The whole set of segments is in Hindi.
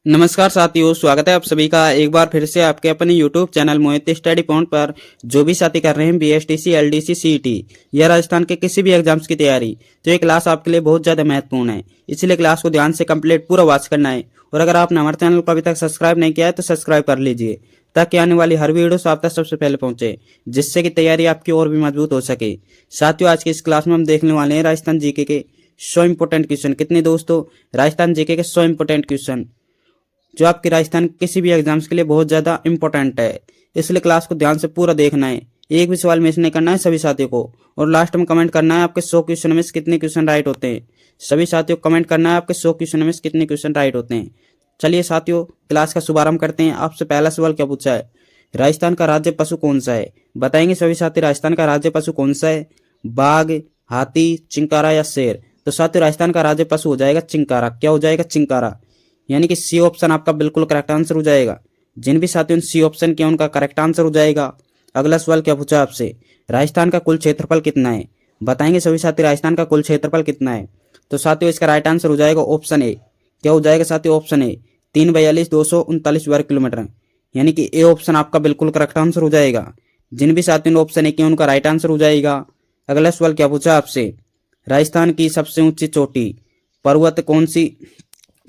नमस्कार साथियों, स्वागत है आप सभी का एक बार फिर से आपके अपने YouTube चैनल मोहित स्टडी पॉइंट पर। जो भी साथी कर रहे हैं BSTC, LDC, CET या राजस्थान के किसी भी एग्जाम्स की तैयारी, तो ये क्लास आपके लिए बहुत ज़्यादा महत्वपूर्ण है। इसलिए क्लास को ध्यान से कंप्लीट पूरा वॉच करना है। और अगर आपने हमारे चैनल को अभी तक सब्सक्राइब नहीं किया है तो सब्सक्राइब कर लीजिए, ताकि आने वाली हर वीडियो आप तक सबसे पहले पहुंचे, जिससे कि तैयारी आपकी और भी मजबूत हो सके। साथियों, आज की इस क्लास में हम देखने वाले हैं राजस्थान जीके के 100 इंपोर्टेंट क्वेश्चन। कितने दोस्तों? राजस्थान जीके के 100 इंपोर्टेंट क्वेश्चन, जो आपके राजस्थान किसी भी एग्जाम्स के लिए बहुत ज्यादा इंपॉर्टेंट है। इसलिए क्लास को ध्यान से पूरा देखना है, एक भी सवाल मिस नहीं करना है सभी साथियों को। और लास्ट में कमेंट करना है आपके 100 क्वेश्चन में से कितने क्वेश्चन राइट होते हैं। सभी साथियों को कमेंट करना है आपके 100 क्वेश्चन में से कितने क्वेश्चन राइट होते हैं। चलिए साथियों, क्लास का शुभारंभ करते हैं। आपसे पहला सवाल क्या पूछा है? राजस्थान का राज्य पशु कौन सा है? बताएंगे सभी साथी, राजस्थान का राज्य पशु कौन सा है? बाघ, हाथी, चिंकारा या शेर? तो साथियों, राजस्थान का राज्य पशु हो जाएगा चिंकारा। क्या हो जाएगा? चिंकारा। यानी कि सी ऑप्शन आपका बिल्कुल करेक्ट आंसर हो जाएगा। जिन भी साथियों ने सी ऑप्शन किया उनका करेक्ट आंसर हो जाएगा। अगला सवाल क्या पूछा आपसे? राजस्थान का कुल क्षेत्रफल कितना है? बताएंगे सभी साथी, राजस्थान का कुल क्षेत्रफल कितना है? तो साथियों, इसका राइट आंसर हो जाएगा ऑप्शन ए। क्या हो जाएगा साथियों? ऑप्शन ए 342,239 वर्ग किलोमीटर। यानी कि ए ऑप्शन आपका बिल्कुल करेक्ट आंसर हो जाएगा। जिन भी साथियों ने ऑप्शन ए किया उनका राइट आंसर हो जाएगा। अगला सवाल क्या पूछा आपसे? राजस्थान की सबसे ऊंची चोटी पर्वत कौन सी?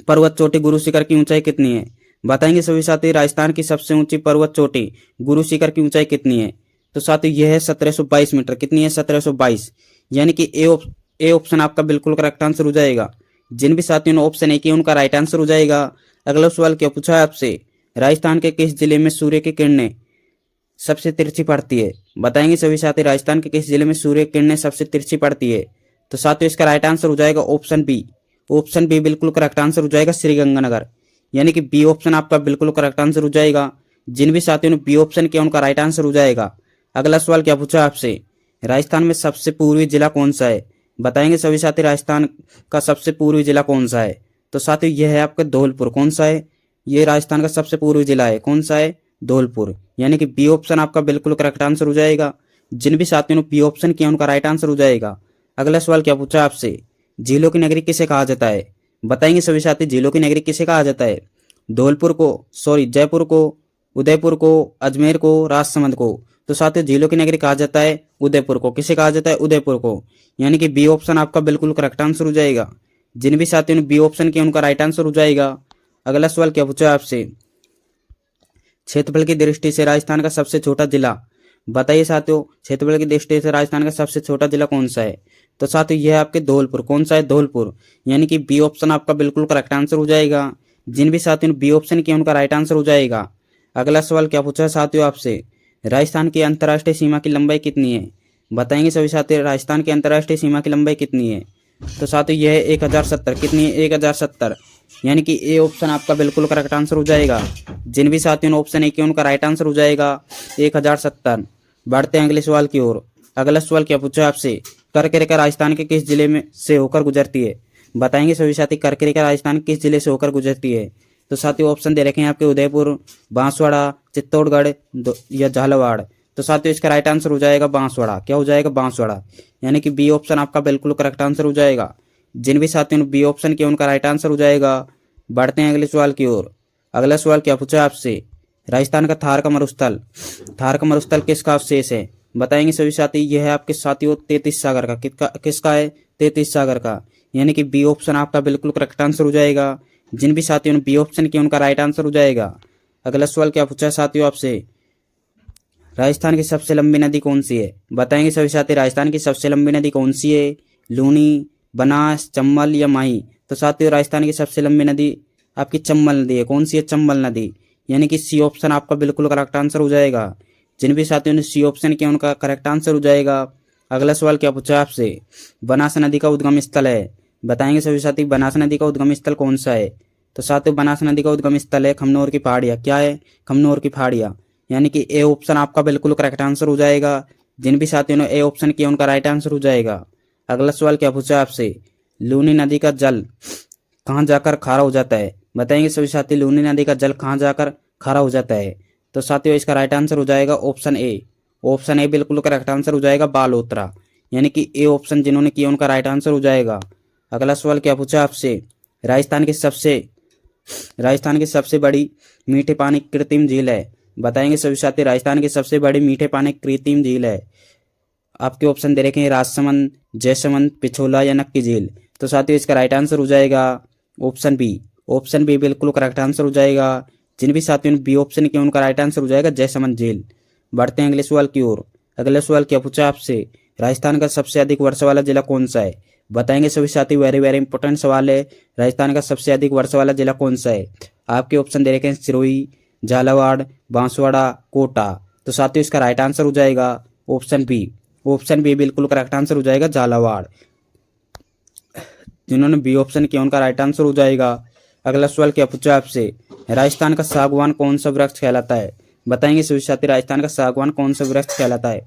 पर्वत चोटी गुरु शिखर की ऊंचाई कितनी है? बताएंगे सभी साथी, राजस्थान की सबसे ऊंची पर्वत चोटी गुरु शिखर की ऊंचाई कितनी है? तो साथी यह है 1722 मीटर। कितनी है? 1722। यानी कि ए ऑप्शन आपका बिल्कुल करेक्ट आंसर हो जाएगा। जिन भी साथियों ने ऑप्शन ए किया उनका राइट आंसर हो जाएगा। अगला सवाल क्या पूछा है आपसे? राजस्थान के किस जिले में सूर्य की किरणें सबसे तिरछी पड़ती है? बताएंगे सभी साथी, राजस्थान के किस जिले में सूर्य की किरणें सबसे तिरछी पड़ती है? तो साथियों, इसका राइट आंसर हो जाएगा ऑप्शन बी। ऑप्शन बी बिल्कुल करेक्ट आंसर हो जाएगा, श्रीगंगानगर। यानी कि बी ऑप्शन आपका बिल्कुल करेक्ट आंसर हो जाएगा। जिन भी साथियों ने बी ऑप्शन किया उनका राइट आंसर हो जाएगा। अगला सवाल क्या पूछा आपसे? राजस्थान में सबसे पूर्वी जिला कौन सा है? बताएंगे सभी साथी, राजस्थान का सबसे पूर्वी जिला कौन सा है? तो साथियों, यह है आपका धौलपुर। कौन सा है? ये राजस्थान का सबसे पूर्वी जिला है। कौन सा है? धौलपुर। यानी कि बी ऑप्शन आपका बिल्कुल करेक्ट आंसर हो जाएगा। जिन भी साथियों ने बी ऑप्शन किया उनका राइट आंसर हो जाएगा। अगला सवाल क्या पूछा आपसे? झीलों की नगरी किसे कहा जाता है? बताएंगे सभी साथी, झीलों की नगरी किसे कहा जाता है? जयपुर को, उदयपुर को, अजमेर को, राजसमंद को? तो साथियों, झीलों की नगरी कहा जाता है उदयपुर को। किसे कहा जाता है? उदयपुर को। यानी कि बी ऑप्शन आपका बिल्कुल करेक्ट आंसर हो जाएगा। जिन भी साथियों ने बी ऑप्शन किया उनका राइट आंसर हो जाएगा। अगला सवाल क्या पूछा आपसे? क्षेत्रफल की दृष्टि से राजस्थान का सबसे छोटा जिला? बताइए साथियों, क्षेत्रफल की दृष्टि से राजस्थान का सबसे छोटा जिला कौन सा है? तो साथियों, यह है आपके धौलपुर। कौन सा है? धौलपुर। यानी कि बी ऑप्शन आपका बिल्कुल करेक्ट आंसर हो जाएगा। जिन भी साथियों ने बी ऑप्शन किया उनका राइट आंसर हो जाएगा। अगला सवाल क्या पूछा है साथियों आपसे? राजस्थान की अंतर्राष्ट्रीय सीमा की लंबाई कितनी है? बताएंगे सभी साथी, राजस्थान की अंतर्राष्ट्रीय सीमा की लंबाई कितनी है? तो साथियों, यह है 1070। कितनी है? 1070। यानी कि ए ऑप्शन आपका बिल्कुल करेक्ट आंसर हो जाएगा। जिन भी साथियों ने ऑप्शन ए किया उनका राइट आंसर हो जाएगा 1070। बढ़ते हैं अगले सवाल की ओर। अगला सवाल क्या पूछा आपसे? कर्क राजस्थान के किस जिले में से होकर गुजरती है? बताएंगे सभी साथी, कर्क राजस्थान किस जिले से होकर गुजरती है? तो साथियों, ऑप्शन दे रखे हैं आपके उदयपुर, बांसवाड़ा, चित्तौड़गढ़ या झालावाड़। तो साथियों, इसका राइट आंसर हो जाएगा बांसवाड़ा। क्या हो जाएगा? बांसवाड़ा। यानी कि बी ऑप्शन आपका बिल्कुल करेक्ट आंसर हो जाएगा। जिन भी साथियों ने बी ऑप्शन किया उनका राइट आंसर हो जाएगा। बढ़ते हैं अगले सवाल की ओर। अगला सवाल क्या पूछा आपसे? राजस्थान का थार का मरुस्थल किसका अवशेष है? बताएंगे सभी साथी, यह है आपके साथियों 33 सागर का। किसका है? 33 सागर का। यानी कि बी ऑप्शन आपका बिल्कुल करेक्ट आंसर हो जाएगा। जिन भी साथियों ने बी ऑप्शन किया उनका राइट आंसर हो जाएगा। अगला सवाल क्या पूछा साथियों आपसे? राजस्थान की सबसे लंबी नदी कौन सी है? बताएंगे सभी साथी, राजस्थान की सबसे लंबी नदी कौन सी है? लूनी, बनास, चंबल या माही? तो साथियों, राजस्थान की सबसे लंबी नदी आपकी चंबल नदी है। कौन सी है? चंबल नदी। यानी कि सी ऑप्शन आपका बिल्कुल करेक्ट आंसर हो जाएगा। जिन भी साथियों ने सी ऑप्शन किया उनका करेक्ट आंसर हो जाएगा। अगला सवाल क्या पूछा आपसे? बनास नदी का उद्गम स्थल है। बताएंगे सभी साथी, बनास नदी का उद्गम स्थल कौन सा है? तो साथियों, बनास नदी का उद्गम स्थल है खमनोर की पहाड़ियाँ। क्या है? खमनोर की पहाड़ियाँ। यानी कि ए ऑप्शन आपका बिल्कुल करेक्ट आंसर हो जाएगा। जिन भी साथियों ने ए ऑप्शन किया उनका राइट आंसर हो जाएगा। अगला सवाल क्या पूछा आपसे? लूनी नदी का जल कहाँ जाकर खारा हो जाता है? बताएंगे सभी साथी, लूनी नदी का जल कहाँ जाकर खारा हो जाता है? तो साथियों, इसका राइट आंसर हो जाएगा ऑप्शन ए। ऑप्शन ए बिल्कुल करेक्ट आंसर हो जाएगा, बालोतरा। यानी कि ए ऑप्शन जिन्होंने किया उनका राइट आंसर हो जाएगा। अगला सवाल क्या पूछा आपसे? राजस्थान की सबसे राजस्थान की सबसे बड़ी मीठे पानी कृत्रिम झील है? बताएंगे सभी साथी। राजस्थान की सबसे बड़ी मीठे पानी कृत्रिम झील है। आपके ऑप्शन दे रखे हैं राजसमंद, जयसमंद, पिछोला या नक्की झील। तो साथियों इसका राइट आंसर हो जाएगा ऑप्शन बी। ऑप्शन बी बिल्कुल करेक्ट आंसर हो जाएगा। जिन भी साथियों ने बी ऑप्शन किया उनका राइट आंसर हो जाएगा जयसमंद झील। बढ़ते हैं अगले सवाल की ओर। अगले सवाल क्या पूछा आपसे, राजस्थान का सबसे अधिक वर्षा वाला जिला कौन सा है? बताएंगे सभी साथी। वेरी वेरी इंपॉर्टेंट सवाल है। राजस्थान का सबसे अधिक वर्षा वाला जिला कौन सा है? आपके ऑप्शन दे रखे हैं सिरोही, झालावाड़, बांसवाड़ा, कोटा। तो साथियों इसका राइट आंसर हो जाएगा ऑप्शन बी। ऑप्शन बी बिल्कुल करेक्ट आंसर हो जाएगा झालावाड़। जिन्होंने बी ऑप्शन किया उनका राइट आंसर हो जाएगा। अगला सवाल क्या पूछा आपसे, राजस्थान का सागवान कौन सा वृक्ष कहलाता है? बताएंगे सभी साथी। राजस्थान का सागवान कौन सा वृक्ष कहलाता है?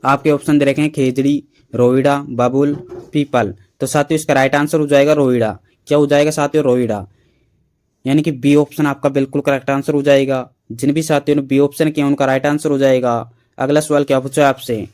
आपके ऑप्शन दे रखे हैं खेजड़ी, रोहिड़ा, बबूल, पीपल। तो साथियों इसका राइट आंसर हो जाएगा रोहिड़ा। क्या हो जाएगा साथियों? रोहिड़ा। यानी कि बी ऑप्शन आपका बिल्कुल करेक्ट आंसर हो जाएगा। जिन भी साथियों ने बी ऑप्शन किया उनका राइट आंसर हो जाएगा। अगला सवाल क्या पूछा आपसे,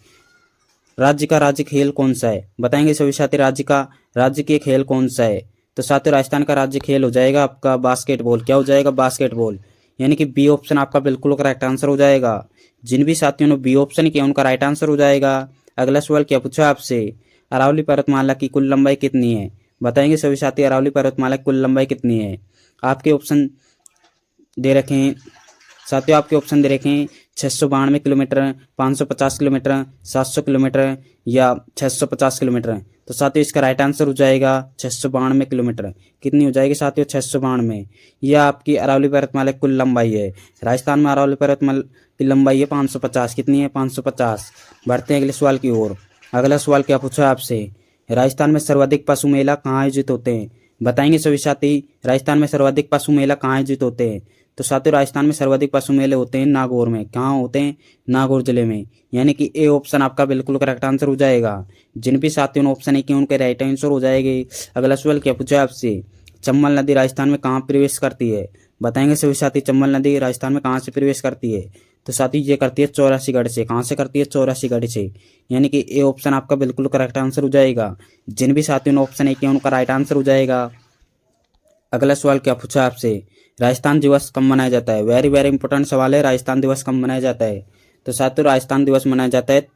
राज्य का राज्य खेल कौन सा है? बताएंगे सभी साथी। राज्य के खेल कौन सा है? तो साथियों राजस्थान का राज्य खेल हो जाएगा आपका बास्केटबॉल। क्या हो जाएगा? बास्केटबॉल। यानी कि बी ऑप्शन आपका बिल्कुल करेक्ट आंसर हो जाएगा। जिन भी साथियों ने बी ऑप्शन किया उनका राइट आंसर हो जाएगा। अगला सवाल क्या पूछा आपसे, अरावली पर्वतमाला की कुल लंबाई कितनी है? बताएंगे सभी साथी। अरावली पर्वतमाला की कुल लंबाई कितनी है? आपके ऑप्शन दे रखे हैं साथियों। आपके ऑप्शन दे रखे हैं 692 किलोमीटर, 550 किलोमीटर, 700 किलोमीटर या 650 किलोमीटर। तो साथियों इसका राइट आंसर हो जाएगा 692 किलोमीटर। कितनी हो जाएगी साथियों? 692। यह आपकी अरावली पर्वतमाला की कुल लंबाई है। राजस्थान में अरावली पर्वतमाला की लंबाई है 550। कितनी है? 550। बढ़ते हैं अगले सवाल की ओर। अगला सवाल क्या पूछा आपसे, राजस्थान में सर्वाधिक पशु मेला कहाँ आयोजित होते हैं? बताएंगे सभी साथी। राजस्थान में सर्वाधिक पशु मेला कहाँ आयोजित होते हैं? तो साथियों राजस्थान में सर्वाधिक पशु मेले होते हैं नागौर में। कहाँ होते हैं? नागौर जिले में। यानी कि ए ऑप्शन आपका बिल्कुल करेक्ट आंसर हो जाएगा। जिन भी साथियों ने ऑप्शन ए किए उनके राइट आंसर हो जाएंगे। अगला सवाल क्या पूछा आपसे, चंबल नदी राजस्थान में कहाँ प्रवेश करती है? बताएंगे सभी साथी। चंबल नदी राजस्थान में कहाँ से प्रवेश करती है? तो साथी ये करती है चौरासीगढ़ से। कहाँ से करती है? चौरासीगढ़ से। यानी कि ए ऑप्शन आपका बिल्कुल करेक्ट आंसर हो जाएगा। जिन भी साथियों ने ऑप्शन ए किया उनका राइट आंसर हो जाएगा। अगला सवाल क्या पूछा आपसे, राजस्थान दिवस कब मनाया जाता है? वेरी वेरी इंपॉर्टेंट सवाल है। राजस्थान दिवस कब मनाया जाता है? तो साथियों राजस्थान दिवस मनाया जाता है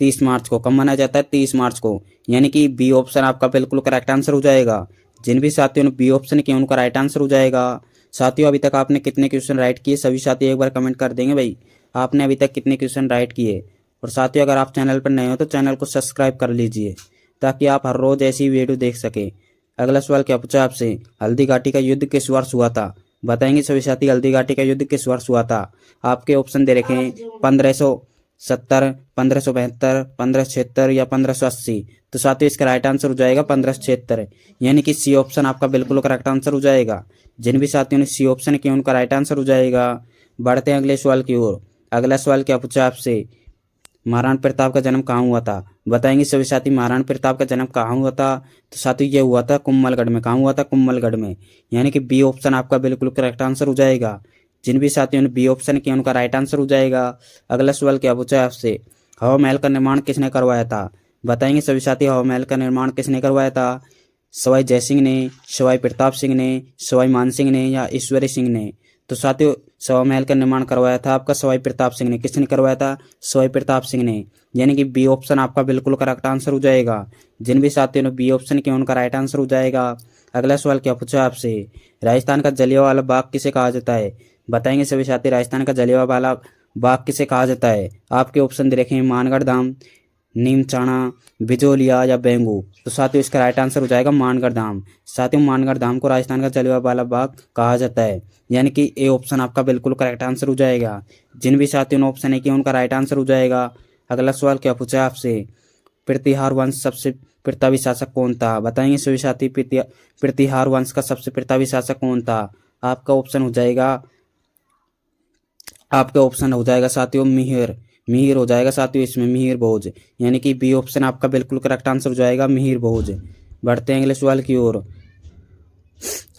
30 मार्च को। कब मनाया जाता है? 30 मार्च को। यानी कि बी ऑप्शन आपका बिल्कुल करेक्ट आंसर हो जाएगा। जिन भी साथियों ने बी ऑप्शन किया उनका राइट आंसर हो जाएगा। साथियों अभी तक आपने कितने क्वेश्चन राइट किए? सभी साथी एक बार कमेंट कर देंगे भाई आपने अभी तक कितने क्वेश्चन राइट किए। और साथियों अगर आप चैनल पर नए हो तो चैनल को सब्सक्राइब कर लीजिए ताकि आप हर रोज ऐसी वीडियो देख सकें। अगला सवाल क्या पूछा आपसे, हल्दी घाटी का युद्ध किस वर्ष हुआ था? बताएंगे सभी साथी। हल्दी घाटी का युद्ध किस वर्ष हुआ था? आपके ऑप्शन दे रखे हैं 1570, 1572, 1576 या 1580। तो साथियों इसका राइट आंसर हो जाएगा 1576। यानी कि सी ऑप्शन आपका बिल्कुल करेक्ट आंसर हो जाएगा। जिन भी साथियों ने सी ऑप्शन किया उनका राइट आंसर हो जाएगा। बढ़ते हैं अगले सवाल की ओर। अगला सवाल क्या पूछा आपसे, महाराणा प्रताप का जन्म कहाँ हुआ था? बताएंगे सभी साथी। महाराणा प्रताप का जन्म कहाँ हुआ था? तो साथियों ये हुआ था कुंभलगढ़ में। कहाँ हुआ था? कुंभलगढ़ में। यानी कि बी ऑप्शन आपका बिल्कुल करेक्ट आंसर हो जाएगा। जिन भी साथियों ने बी ऑप्शन किया उनका राइट आंसर हो जाएगा। अगला सवाल क्या पूछा है आपसे, हवा महल का निर्माण किसने करवाया था? बताएंगे सभी साथी। हवा महल का निर्माण किसने करवाया था? सवाई जयसिंह ने, सवाई प्रताप सिंह ने, सवाई मान सिंह ने या ईश्वरी सिंह ने? तो साथियों सवा महल का निर्माण करवाया था आपका सवाई प्रताप सिंह ने। किसने करवाया था? सवाई प्रताप सिंह ने। यानी कि बी ऑप्शन आपका बिल्कुल करेक्ट आंसर हो जाएगा। जिन भी साथियों ने बी ऑप्शन किया उनका राइट आंसर हो जाएगा। अगला सवाल क्या पूछा आपसे, राजस्थान का जलियांवाला बाग किसे कहा जाता है? बताएंगे सभी साथी। राजस्थान का जलियांवाला बाग किसे कहा जाता है? आपके ऑप्शन दे रखे हैं मानगढ़ धाम, नीमचाणा, बिजोलिया या बेंगू। तो साथियों इसका राइट आंसर हो जाएगा मानगढ़ धाम। साथियों मानगढ़ धाम को राजस्थान का जलियांवाला बाग कहा जाता है। यानी कि ए ऑप्शन आपका बिल्कुल करेक्ट आंसर हो जाएगा। जिन भी साथियों ने ऑप्शन ए किया उनका राइट आंसर हो जाएगा। अगला सवाल क्या पूछा है आपसे, प्रतिहार वंश सबसे प्रतापी शासक कौन था? बताएंगे सभी साथी। प्रतिहार वंश का सबसे प्रतापी शासक कौन था? आपका ऑप्शन हो जाएगा साथियों मिहिर हो जाएगा साथियों इसमें, मिहिर भोज। यानी कि बी ऑप्शन आपका बिल्कुल करेक्ट आंसर हो जाएगा मिहिर भोज। बढ़ते हैं अगले सवाल की ओर।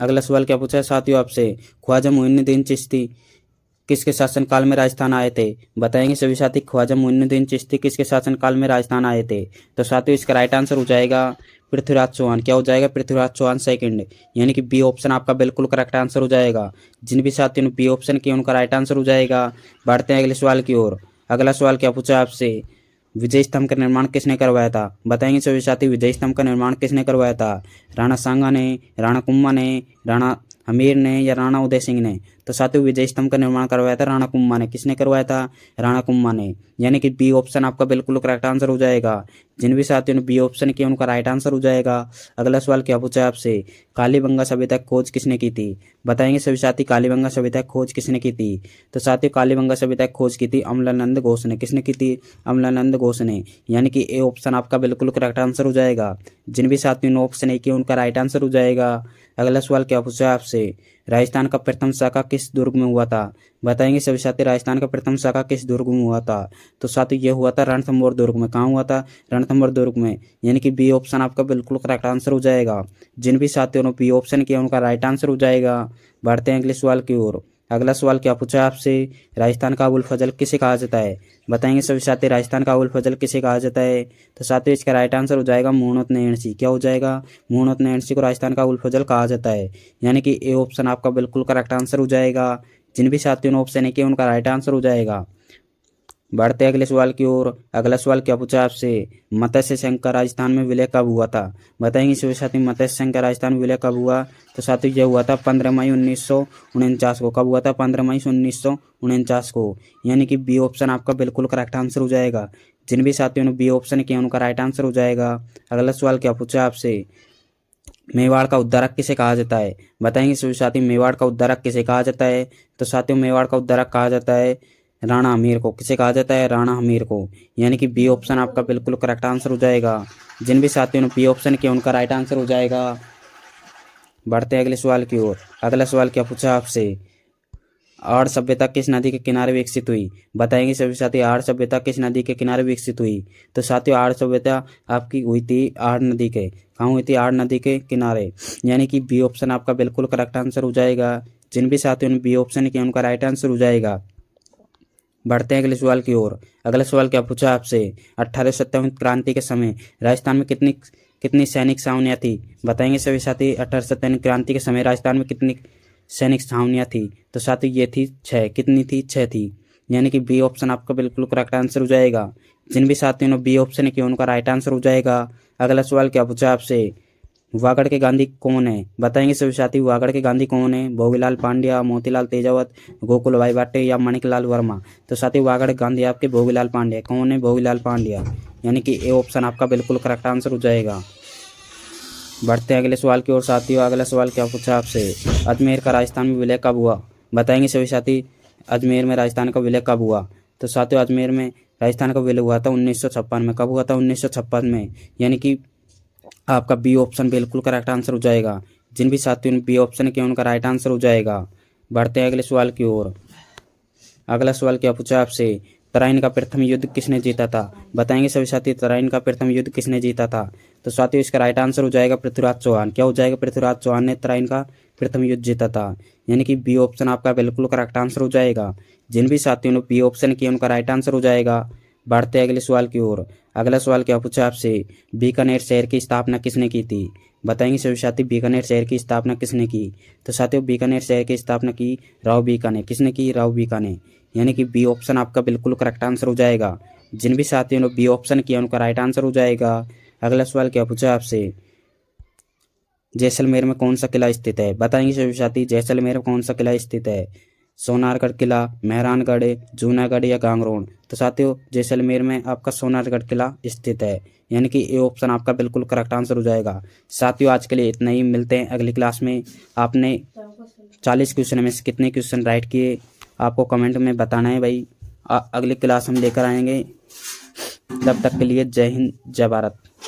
अगला सवाल क्या पूछा है साथियों आपसे, ख्वाजा मोइनुद्दीन चिश्ती किसके शासनकाल में राजस्थान आए थे? बताएंगे सभी साथी। ख्वाजा मोइनुद्दीन चिश्ती किसके शासनकाल में राजस्थान आए थे? तो साथियों इसका राइट आंसर हो जाएगा पृथ्वीराज चौहान, क्या हो जाएगा पृथ्वीराज चौहान सेकंड, यानी कि बी ऑप्शन आपका बिल्कुल करेक्ट आंसर हो जाएगा। जिन भी साथियों ने बी ऑप्शन किया उनका राइट आंसर हो जाएगा। बढ़ते हैं अगले सवाल की ओर। अगला सवाल क्या पूछा आपसे, विजय स्तंभ का निर्माण किसने करवाया था? बताएंगे सभी साथी, विजय स्तंभ का निर्माण किसने करवाया था? राणा सांगा ने, राणा कुम्भा ने, राणा हमीर ने या राणा उदय सिंह ने? तो साथियों विजय स्तंभ का निर्माण करवाया था राणा कुम्भा ने। किसने करवाया था? राणा कुम्भा ने, यानी कि बी ऑप्शन आपका बिल्कुल करेक्ट आंसर हो जाएगा। जिन भी साथियों ने बी ऑप्शन किया उनका राइट आंसर हो जाएगा। अगला सवाल क्या पूछा आपसे, कालीबंगा सभ्यता की खोज किसने की थी? बताएंगे सभी साथी, कालीबंगा सभ्यता की खोज किसने की थी? तो साथियों कालीबंगा सभ्यता की खोज की थी अमलानंद घोष ने। किसने की थी? अमलानंद घोष ने, यानी कि ए ऑप्शन आपका बिल्कुल करेक्ट आंसर हो जाएगा। जिन भी साथियों ने ऑप्शन ए किया उनका राइट आंसर हो जाएगा। अगला सवाल क्या पूछा आपसे, राजस्थान का प्रथम शाखा किस दुर्ग में हुआ था? बताएंगे सभी साथी, राजस्थान का प्रथम शाखा किस दुर्ग में हुआ था? तो साथी ये हुआ था रणथंभौर दुर्ग में। कहाँ हुआ था? रणथंभौर दुर्ग में, यानी कि बी ऑप्शन आपका बिल्कुल करेक्ट आंसर हो जाएगा। जिन भी साथियों ने बी ऑप्शन किया उनका राइट आंसर हो जाएगा। बढ़ते हैं अगले सवाल की ओर। अगला सवाल क्या पूछा आपसे, राजस्थान का अबुल फजल किसे कहा जाता है? बताएंगे सभी साथी, राजस्थान का अबुल फजल किसे कहा जाता है? तो साथियों इसका राइट आंसर हो जाएगा मोहम्मद नैन सी। क्या हो जाएगा? मोहम्मद नैन सी को राजस्थान का अबुल फजल कहा जाता है, यानी कि ए ऑप्शन आपका बिल्कुल करेक्ट आंसर हो जाएगा। जिन भी साथियों ने ऑप्शन ए किया उनका राइट आंसर हो जाएगा। बढ़ते अगले सवाल की ओर। अगला सवाल क्या पूछा आपसे, मत्स्य संघ का राजस्थान में विलय कब हुआ था? बताएंगे सभी साथी, मत्स्य संघ का राजस्थान में विलय कब हुआ? तो साथियों यह हुआ था 15 मई 1949 को। कब हुआ था? 15 मई 1949 को, यानी कि बी ऑप्शन आपका बिल्कुल करेक्ट आंसर हो जाएगा। जिन भी साथियों ने बी ऑप्शन किया उनका राइट आंसर हो जाएगा। अगला सवाल क्या पूछा आपसे, मेवाड़ का उद्धारक किसे कहा जाता है? बताएंगे सभी साथी, मेवाड़ का उद्धारक किसे कहा जाता है? तो साथियों मेवाड़ का उद्धारक कहा जाता है राणा हमीर को। किसे कहा जाता है? राणा हमीर को, यानी कि बी ऑप्शन आपका बिल्कुल करेक्ट आंसर हो जाएगा। जिन भी साथियों ने बी ऑप्शन किया उनका राइट आंसर हो जाएगा। बढ़ते हैं अगले सवाल की ओर। अगला सवाल क्या पूछा आपसे, आर्य सभ्यता किस नदी के किनारे विकसित हुई? बताएंगे सभी साथी, आर्य सभ्यता किस नदी के किनारे विकसित हुई? तो साथियों आर्य सभ्यता आपकी हुई थी आर्य नदी के। कहाँ हुई थी? आर्य नदी के किनारे, यानी कि बी ऑप्शन आपका बिल्कुल करेक्ट आंसर हो जाएगा। जिन भी साथियों ने बी ऑप्शन किया उनका राइट आंसर हो जाएगा। बढ़ते हैं अगले सवाल की ओर। अगला सवाल क्या पूछा आपसे, 1857 क्रांति के समय राजस्थान में कितनी कितनी सैनिक छावनियाँ थी? बताएंगे सभी साथी, 1857 क्रांति के समय राजस्थान में कितनी सैनिक छावनियाँ थी? तो साथी ये थी 6। कितनी थी? 6 थी, यानी कि बी ऑप्शन आपका बिल्कुल करेक्ट आंसर हो जाएगा। जिन भी साथियों ने बी ऑप्शन किया उनका राइट आंसर हो जाएगा। अगला सवाल क्या पूछा आपसे, वागड़ के गांधी कौन है? बताएंगे सभी साथी, वागड़ के गांधी कौन है? भोगीलाल पांड्या, मोतीलाल तेजावत, गोकुल भाई भाटे या माणिकलाल वर्मा? तो साथी वागड़ के गांधी आपके भोगीलाल पांड्या। कौन है? भोगीलाल पांड्या, यानी कि ए ऑप्शन आपका बिल्कुल करेक्ट आंसर हो जाएगा। बढ़ते हैं अगले सवाल की ओर साथियों। अगला सवाल क्या पूछा आपसे, अजमेर का राजस्थान में विलय कब हुआ? बताएंगे सभी साथी, अजमेर में राजस्थान का विलय कब हुआ? तो साथियों अजमेर में राजस्थान का विलय हुआ था 1956 में। कब हुआ था? 1956 में, यानी कि आपका बी ऑप्शन बिल्कुल करेक्ट आंसर हो जाएगा। जिन भी साथियों ने बी ऑप्शन किया उनका राइट आंसर हो जाएगा। बढ़ते हैं अगले सवाल की ओर। अगला सवाल क्या पूछा आपसे, तराइन का प्रथम युद्ध किसने जीता था? बताएंगे सभी साथी, तराइन का प्रथम युद्ध किसने जीता था? तो साथियों इसका राइट आंसर हो जाएगा पृथ्वीराज चौहान। क्या हो जाएगा? पृथ्वीराज चौहान ने तराइन का प्रथम युद्ध जीता था, यानी कि बी ऑप्शन आपका बिल्कुल करेक्ट आंसर हो जाएगा। जिन भी साथियों ने बी ऑप्शन किया उनका राइट आंसर हो जाएगा। बढ़ते अगले सवाल की ओर। अगला सवाल क्या पूछा आपसे, बीकानेर शहर की स्थापना किसने की थी? बताएंगे सभी साथी, बीकानेर शहर की स्थापना किसने की? तो साथियों बीकानेर शहर की स्थापना की राव बीकाने। किसने की? राव बीकाने, यानी कि बी ऑप्शन आपका बिल्कुल करेक्ट आंसर हो जाएगा। जिन भी साथियों ने बी ऑप्शन किया उनका राइट आंसर हो जाएगा। अगला सवाल क्या पूछा आपसे, जैसलमेर में कौन सा किला स्थित है? बताएंगे सभी साथी, जैसलमेर में कौन सा किला स्थित है? सोनारगढ़ किला, मेहरानगढ़, जूनागढ़ या गांगरोन? तो साथियों जैसलमेर में आपका सोनारगढ़ किला स्थित है, यानी कि ए ऑप्शन आपका बिल्कुल करेक्ट आंसर हो जाएगा। साथियों आज के लिए इतना ही, मिलते हैं अगली क्लास में। आपने 40 क्वेश्चन में से कितने क्वेश्चन राइट किए आपको कमेंट में बताना है भाई। अगली क्लास हम लेकर आएंगे। तब तक के लिए जय हिंद, जय भारत।